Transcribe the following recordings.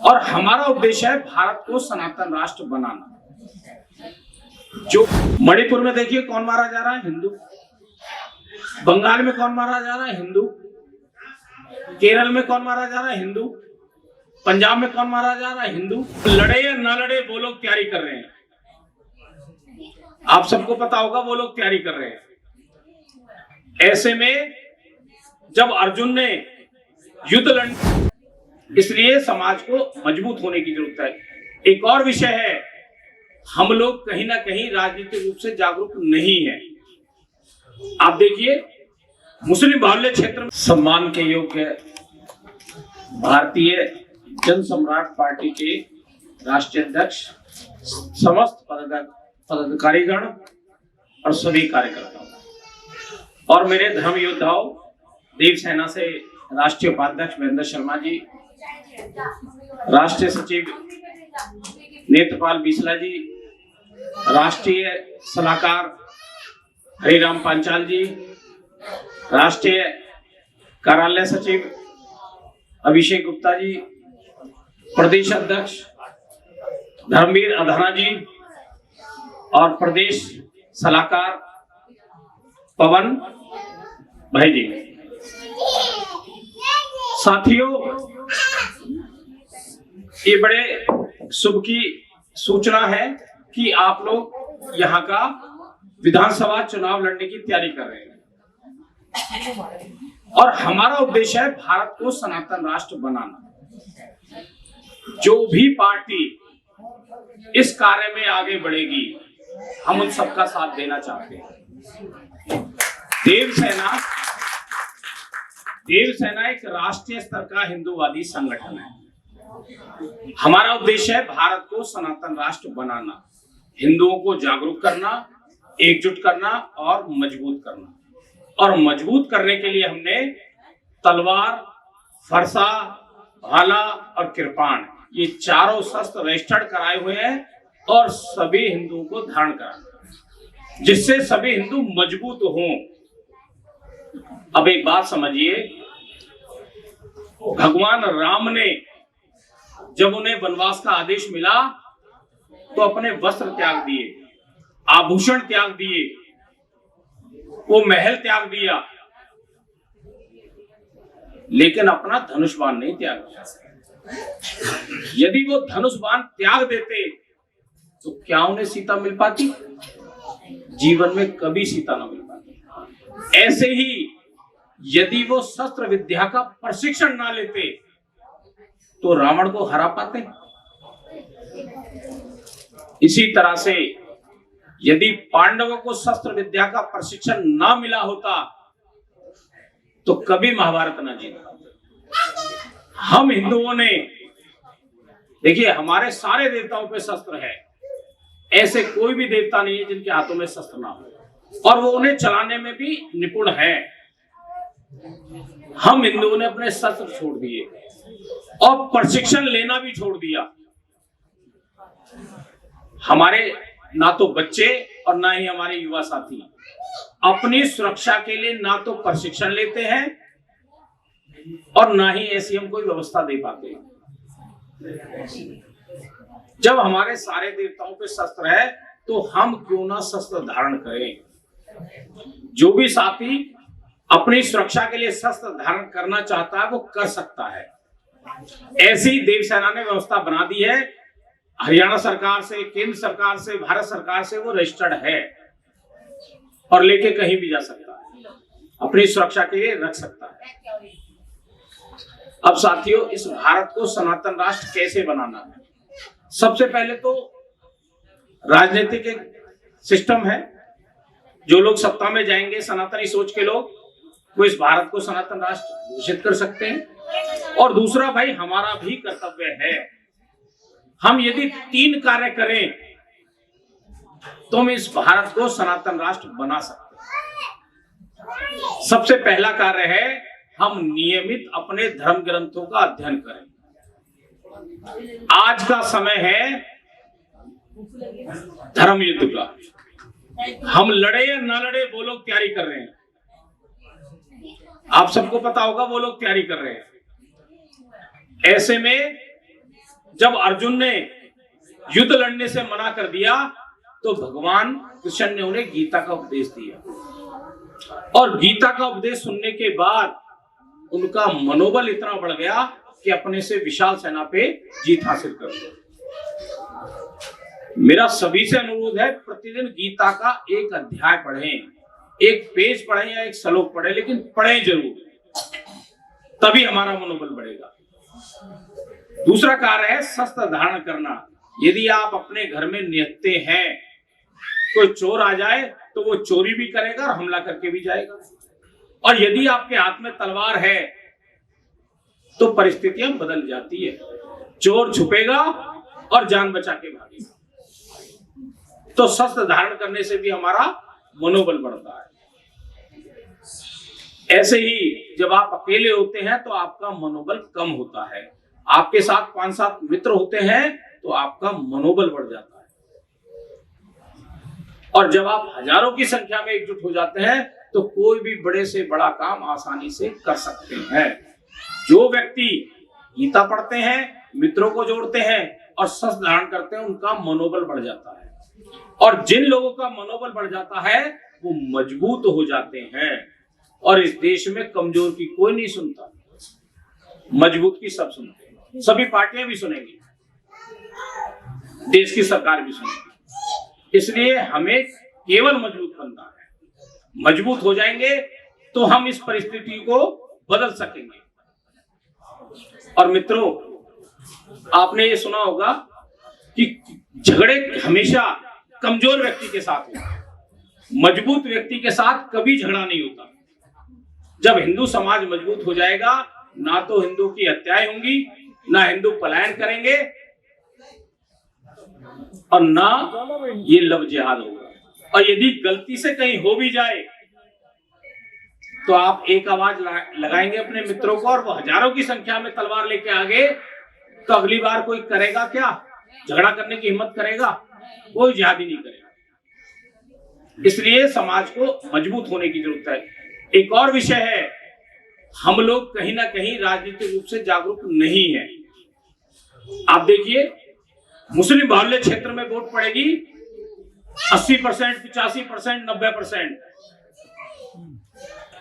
और हमारा उद्देश्य है भारत को सनातन राष्ट्र बनाना। जो मणिपुर में देखिए कौन मारा जा रहा है, हिंदू। बंगाल में कौन मारा जा रहा है, हिंदू। केरल में कौन मारा जा रहा है, हिंदू। पंजाब में कौन मारा जा रहा है, हिंदू। लड़े या ना लड़े वो लोग तैयारी कर रहे हैं। आप सबको पता होगा वो लोग तैयारी कर रहे हैं। ऐसे में जब अर्जुन ने युद्ध लड़, इसलिए समाज को मजबूत होने की जरूरत है। एक और विषय है, हम लोग कहीं ना कहीं राजनीतिक रूप से जागरूक नहीं है। आप देखिए मुस्लिम बाहुल्य क्षेत्र में सम्मान के योग्य भारतीय जन सम्राट पार्टी के राष्ट्रीय अध्यक्ष, समस्त पदाधिकारीगण और सभी कार्यकर्ताओं और मेरे धर्म योद्धाओं, देव सेना से राष्ट्रीय उपाध्यक्ष वीरेंद्र शर्मा जी, राष्ट्रीय सचिव नेत्रपाल बीसला जी, राष्ट्रीय सलाहकार हरिराम पांचाल जी, राष्ट्रीय कार्यालय सचिव अभिषेक गुप्ता जी, प्रदेश अध्यक्ष धर्मवीर अधाना जी और प्रदेश सलाहकार पवन भाई जी। साथियों, ये बड़े शुभ की सूचना है कि आप लोग यहाँ का विधानसभा चुनाव लड़ने की तैयारी कर रहे हैं और हमारा उद्देश्य है भारत को सनातन राष्ट्र बनाना। जो भी पार्टी इस कार्य में आगे बढ़ेगी, हम उन सबका साथ देना चाहते हैं। देव सेना एक राष्ट्रीय स्तर का हिंदूवादी संगठन है। हमारा उद्देश्य है भारत को सनातन राष्ट्र बनाना, हिंदुओं को जागरूक करना, एकजुट करना और मजबूत करना। और मजबूत करने के लिए हमने तलवार, फरसा, भाला और कृपाण, ये चारों शस्त्र रजिस्टर्ड कराए हुए हैं और सभी हिंदुओं को धारण कराना, जिससे सभी हिंदू मजबूत हों। अब एक बात समझिए, भगवान राम ने जब उन्हें वनवास का आदेश मिला तो अपने वस्त्र त्याग दिए, आभूषण त्याग दिए, वो महल त्याग दिया, लेकिन अपना धनुष बाण नहीं त्याग दिया। यदि वो धनुष बाण त्याग देते तो क्या उन्हें सीता मिल पाती? जीवन में कभी सीता न मिल पाती। ऐसे ही यदि वो शस्त्र विद्या का प्रशिक्षण ना लेते तो रावण को हरा पाते। इसी तरह से यदि पांडवों को शस्त्र विद्या का प्रशिक्षण ना मिला होता तो कभी महाभारत ना जीत पाते। हम हिंदुओं ने, देखिए हमारे सारे देवताओं पे शस्त्र है, ऐसे कोई भी देवता नहीं है जिनके हाथों में शस्त्र ना हो, और वो उन्हें चलाने में भी निपुण है। हम हिंदुओं ने अपने शस्त्र छोड़ दिए और प्रशिक्षण लेना भी छोड़ दिया। हमारे ना तो बच्चे और ना ही हमारे युवा साथी अपनी सुरक्षा के लिए ना तो प्रशिक्षण लेते हैं और ना ही ऐसी हम कोई व्यवस्था दे पाते हैं। जब हमारे सारे देवताओं पे शस्त्र है तो हम क्यों ना शस्त्र धारण करें। जो भी साथी अपनी सुरक्षा के लिए शस्त्र धारण करना चाहता है वो कर सकता है। ऐसी देव सेना ने व्यवस्था बना दी है। हरियाणा सरकार से, केंद्र सरकार से, भारत सरकार से वो रजिस्टर्ड है और लेके कहीं भी जा सकता है, अपनी सुरक्षा के लिए रख सकता है। अब साथियों, इस भारत को सनातन राष्ट्र कैसे बनाना है? सबसे पहले तो राजनीतिक एक सिस्टम है। जो लोग सत्ता में जाएंगे, सनातनी सोच के लोग, वो इस भारत को सनातन राष्ट्र घोषित कर सकते हैं। और दूसरा भाई, हमारा भी कर्तव्य है, हम यदि 3 कार्य करें तो हम इस भारत को सनातन राष्ट्र बना सकते हैं। सबसे पहला कार्य है, हम नियमित अपने धर्म ग्रंथों का अध्ययन करें। आज का समय है धर्म युद्ध का। हम लड़े या ना लड़े वो लोग तैयारी कर रहे हैं। आप सबको पता होगा वो लोग तैयारी कर रहे हैं। ऐसे में जब अर्जुन ने युद्ध लड़ने से मना कर दिया तो भगवान कृष्ण ने उन्हें गीता का उपदेश दिया और गीता का उपदेश सुनने के बाद उनका मनोबल इतना बढ़ गया कि अपने से विशाल सेना पे जीत हासिल कर ली। मेरा सभी से अनुरोध है, प्रतिदिन गीता का एक अध्याय पढ़ें, एक पेज पढ़ें या एक श्लोक पढ़ें, लेकिन पढ़ें जरूर, तभी हमारा मनोबल बढ़ेगा। दूसरा कार्य है शस्त्र धारण करना। यदि आप अपने घर में निहत्ते हैं, कोई चोर आ जाए तो वो चोरी भी करेगा और हमला करके भी जाएगा, और यदि आपके हाथ में तलवार है तो परिस्थितियां बदल जाती है। चोर छुपेगा और जान बचा के भागेगा। तो शस्त्र धारण करने से भी हमारा मनोबल बढ़ता है। ऐसे ही जब आप अकेले होते हैं तो आपका मनोबल कम होता है, आपके साथ 5-7 मित्र होते हैं तो आपका मनोबल बढ़ जाता है, और जब आप हजारों की संख्या में एकजुट हो जाते हैं तो कोई भी बड़े से बड़ा काम आसानी से कर सकते हैं। जो व्यक्ति गीता पढ़ते हैं, मित्रों को जोड़ते हैं और शस्त्र धारण करते हैं, उनका मनोबल बढ़ जाता है, और जिन लोगों का मनोबल बढ़ जाता है वो मजबूत हो जाते हैं। और इस देश में कमजोर की कोई नहीं सुनता, मजबूत की सब सुनते हैं। सभी पार्टियां भी सुनेंगी, देश की सरकार भी सुनेगी। इसलिए हमें केवल मजबूत बनना है। मजबूत हो जाएंगे तो हम इस परिस्थिति को बदल सकेंगे। और मित्रों, आपने ये सुना होगा कि झगड़े हमेशा कमजोर व्यक्ति के साथ होते हैं, मजबूत व्यक्ति के साथ कभी झगड़ा नहीं होता। जब हिंदू समाज मजबूत हो जाएगा, ना तो हिंदू की हत्याएं होंगी, ना हिंदू पलायन करेंगे, और ना ये लव जिहाद होगा। और यदि गलती से कहीं हो भी जाए तो आप एक आवाज लगाएंगे अपने मित्रों को, और वो हजारों की संख्या में तलवार लेके आगे, तो अगली बार कोई करेगा क्या? झगड़ा करने की हिम्मत करेगा? कोई जिहादी नहीं करेगा। इसलिए समाज को मजबूत होने की जरूरत है। एक और विषय है, हम लोग कहीं ना कहीं राजनीतिक रूप से जागरूक नहीं है। आप देखिए, मुस्लिम बाहुल्य क्षेत्र में वोट पड़ेगी 80%, 85%, 90%,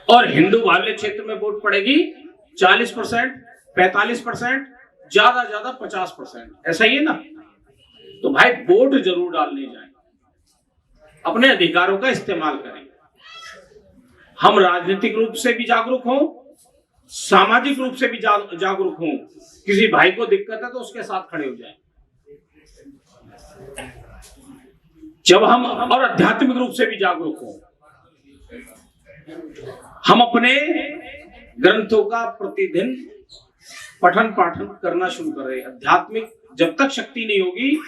और हिंदू बाहुल्य क्षेत्र में वोट पड़ेगी 40%, 45%, ज्यादा 50%। ऐसा ही है ना? तो भाई वोट जरूर डालने जाएं, अपने अधिकारों का इस्तेमाल करें। हम राजनीतिक रूप से भी जागरूक हों, सामाजिक रूप से भी जागरूक हों। किसी भाई को दिक्कत है तो उसके साथ खड़े हो जाएं। जब हम और आध्यात्मिक रूप से भी जागरूक हों, हम अपने ग्रंथों का प्रतिदिन पठन पाठन करना शुरू कर रहे हैं। आध्यात्मिक जब तक शक्ति नहीं होगी,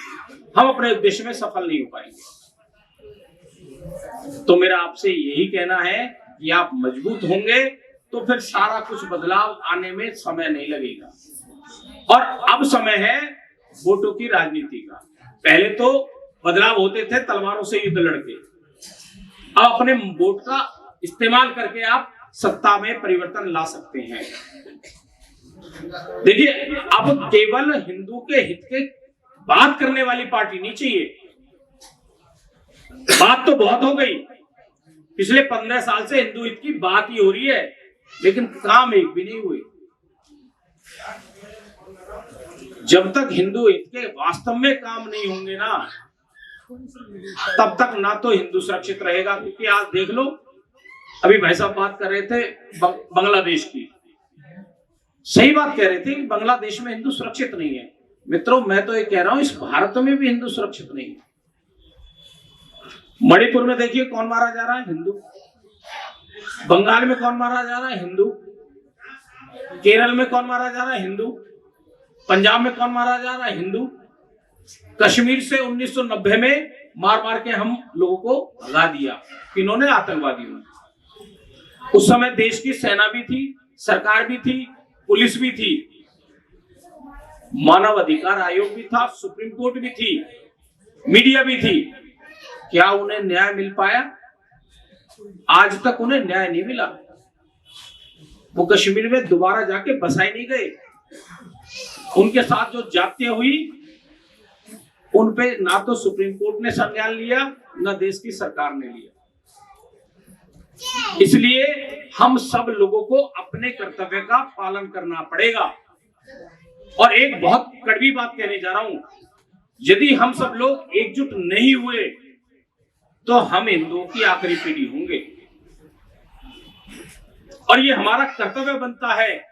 हम अपने उद्देश्य में सफल नहीं हो पाएंगे। तो मेरा आपसे यही कहना है कि आप मजबूत होंगे तो फिर सारा कुछ बदलाव आने में समय नहीं लगेगा। और अब समय है वोटों की राजनीति का। पहले तो बदलाव होते थे तलवारों से युद्ध लड़के, अब अपने वोट का इस्तेमाल करके आप सत्ता में परिवर्तन ला सकते हैं। देखिए, अब केवल हिंदू के हित के बात करने वाली पार्टी नहीं चाहिए। बात तो बहुत हो गई, पिछले 15 साल से हिंदू हित की बात ही हो रही है, लेकिन काम एक भी नहीं हुए। जब तक हिंदू हित के वास्तव में काम नहीं होंगे ना, तब तक ना तो हिंदू सुरक्षित रहेगा। क्योंकि आज देख लो, अभी भाई साहब बात कर रहे थे बांग्लादेश की, सही बात कह रहे थे कि बांग्लादेश में हिंदू सुरक्षित नहीं है। मित्रों, मैं तो ये कह रहा हूं, इस भारत में भी हिंदू सुरक्षित नहीं है। मणिपुर में देखिए कौन मारा जा रहा है? हिंदू। बंगाल में कौन मारा जा रहा है? हिंदू। केरल में कौन मारा जा रहा है? हिंदू। पंजाब में कौन मारा जा रहा है? हिंदू। कश्मीर से 1990 में मार के हम लोगों को भगा दिया, किन्होंने? आतंकवादियों ने। उस समय देश की सेना भी थी, सरकार भी थी, पुलिस भी थी, मानव अधिकार आयोग भी था, सुप्रीम कोर्ट भी थी, मीडिया भी थी। क्या उन्हें न्याय मिल पाया? आज तक उन्हें न्याय नहीं मिला। वो कश्मीर में दोबारा जाके बसाए नहीं गए। उनके साथ जो जातीय हुई, उन पे ना तो सुप्रीम कोर्ट ने संज्ञान लिया, ना देश की सरकार ने लिया। इसलिए हम सब लोगों को अपने कर्तव्य का पालन करना पड़ेगा। और एक बहुत कड़वी बात कहने जा रहा हूं, यदि हम सब लोग एकजुट नहीं हुए तो हम हिंदुओं की आखिरी पीढ़ी होंगे। और ये हमारा कर्तव्य बनता है,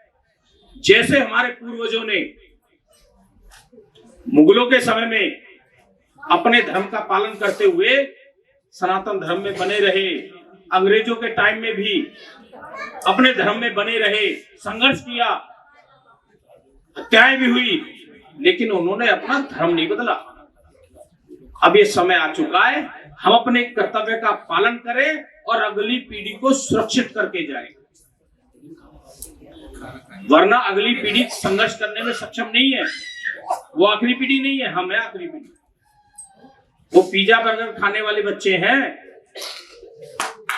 जैसे हमारे पूर्वजों ने मुगलों के समय में अपने धर्म का पालन करते हुए सनातन धर्म में बने रहे, अंग्रेजों के टाइम में भी अपने धर्म में बने रहे, संघर्ष किया, हत्याएं भी हुई, लेकिन उन्होंने अपना धर्म नहीं बदला। अब ये समय आ चुका है, हम अपने कर्तव्य का पालन करें और अगली पीढ़ी को सुरक्षित करके जाएं। वरना अगली पीढ़ी संघर्ष करने में सक्षम नहीं है। वो आखिरी पीढ़ी नहीं है, हम है आखिरी पीढ़ी। वो पिज्जा बर्गर खाने वाले बच्चे हैं,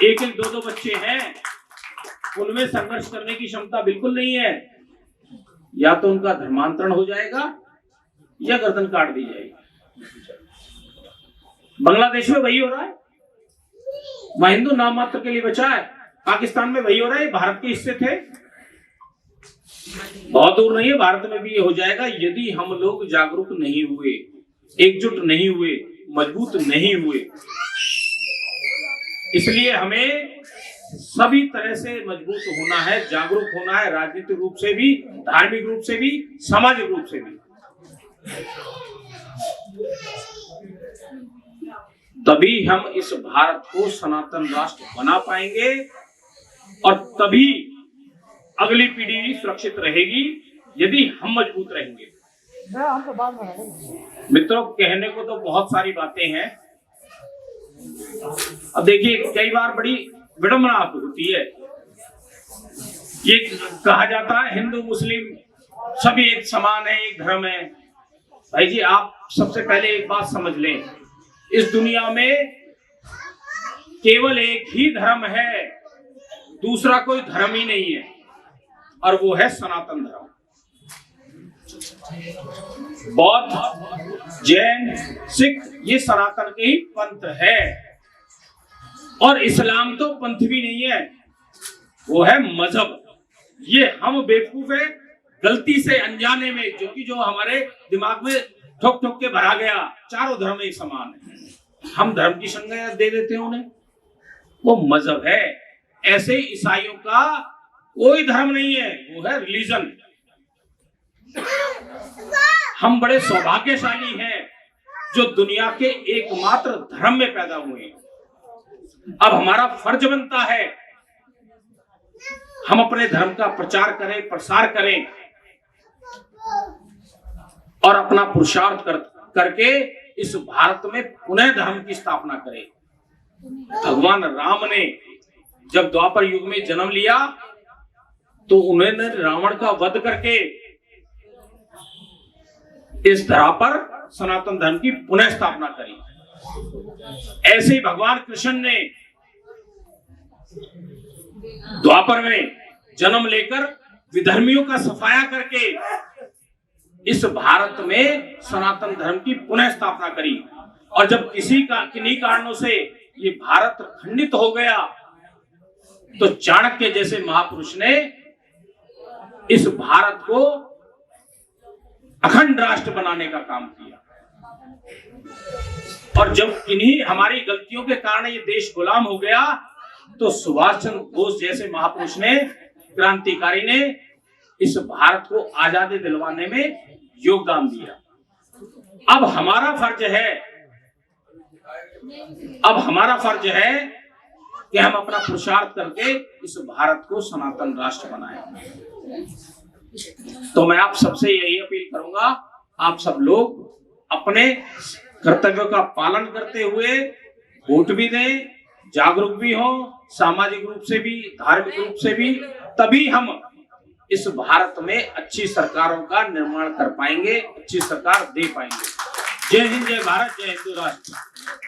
एक एक दो दो बच्चे हैं, उनमें संघर्ष करने की क्षमता बिल्कुल नहीं है। या तो उनका धर्मांतरण हो जाएगा या गर्दन काट दी जाएगी। बांग्लादेश में वही हो रहा है, वह हिंदू नाम मात्र के लिए बचा है। पाकिस्तान में वही हो रहा है, भारत के हिस्से थे, बहुत दूर नहीं है, भारत में भी ये हो जाएगा यदि हम लोग जागरूक नहीं हुए, एकजुट नहीं हुए, मजबूत नहीं हुए। इसलिए हमें सभी तरह से मजबूत होना है, जागरूक होना है, राजनीतिक रूप से भी, धार्मिक रूप से भी, सामाजिक रूप से भी। तभी हम इस भारत को सनातन राष्ट्र बना पाएंगे और तभी अगली पीढ़ी सुरक्षित रहेगी, यदि हम मजबूत रहेंगे। मित्रों, कहने को तो बहुत सारी बातें हैं। अब देखिए, कई बार बड़ी विडंबना होती है। ये कहा जाता है हिंदू मुस्लिम सभी एक समान है, एक धर्म है। भाई जी, आप सबसे पहले एक बात समझ लें, इस दुनिया में केवल एक ही धर्म है, दूसरा कोई धर्म ही नहीं है, और वो है सनातन धर्म। बौद्ध, जैन, सिख ये सनातन के ही पंथ है। और इस्लाम तो पंथ भी नहीं है, वो है मजहब। ये हम बेवकूफ है, गलती से अनजाने में, जो हमारे दिमाग में ठोक ठोक के भरा गया, चारों धर्म एक समान है, हम धर्म की संज्ञा दे देते हैं उन्हें। वो मजहब है। ऐसे ईसाइयों का कोई धर्म नहीं है, वो है रिलीजन। हम बड़े सौभाग्यशाली हैं जो दुनिया के एकमात्र धर्म में पैदा हुए हैं। अब हमारा फर्ज बनता है हम अपने धर्म का प्रचार करें, प्रसार करें और अपना पुरुषार्थ करके इस भारत में पुनः धर्म की स्थापना करें। भगवान राम ने जब द्वापर युग में जन्म लिया तो उन्होंने रावण का वध करके इस धरा पर सनातन धर्म की पुनः स्थापना करी। ऐसे ही भगवान कृष्ण ने द्वापर में जन्म लेकर विधर्मियों का सफाया करके इस भारत में सनातन धर्म की पुनः स्थापना करी। और जब किन्हीं कारणों से ये भारत खंडित हो गया तो चाणक्य जैसे महापुरुष ने इस भारत को अखंड राष्ट्र बनाने का काम किया। और जब किन्हीं हमारी गलतियों के कारण ये देश गुलाम हो गया तो सुभाष चंद्र बोस जैसे महापुरुष ने, क्रांतिकारी ने इस भारत को आजादी दिलवाने में योगदान दिया। अब हमारा फर्ज है कि हम अपना पुरुषार्थ करके इस भारत को सनातन राष्ट्र बनाएं। तो मैं आप सबसे यही अपील करूंगा, आप सब लोग अपने कर्तव्यों का पालन करते हुए वोट भी दें, जागरूक भी हो, सामाजिक रूप से भी, धार्मिक रूप से भी। तभी हम इस भारत में अच्छी सरकारों का निर्माण कर पाएंगे, अच्छी सरकार दे पाएंगे। जय हिंद, जय भारत, जय हिंदू राष्ट्र।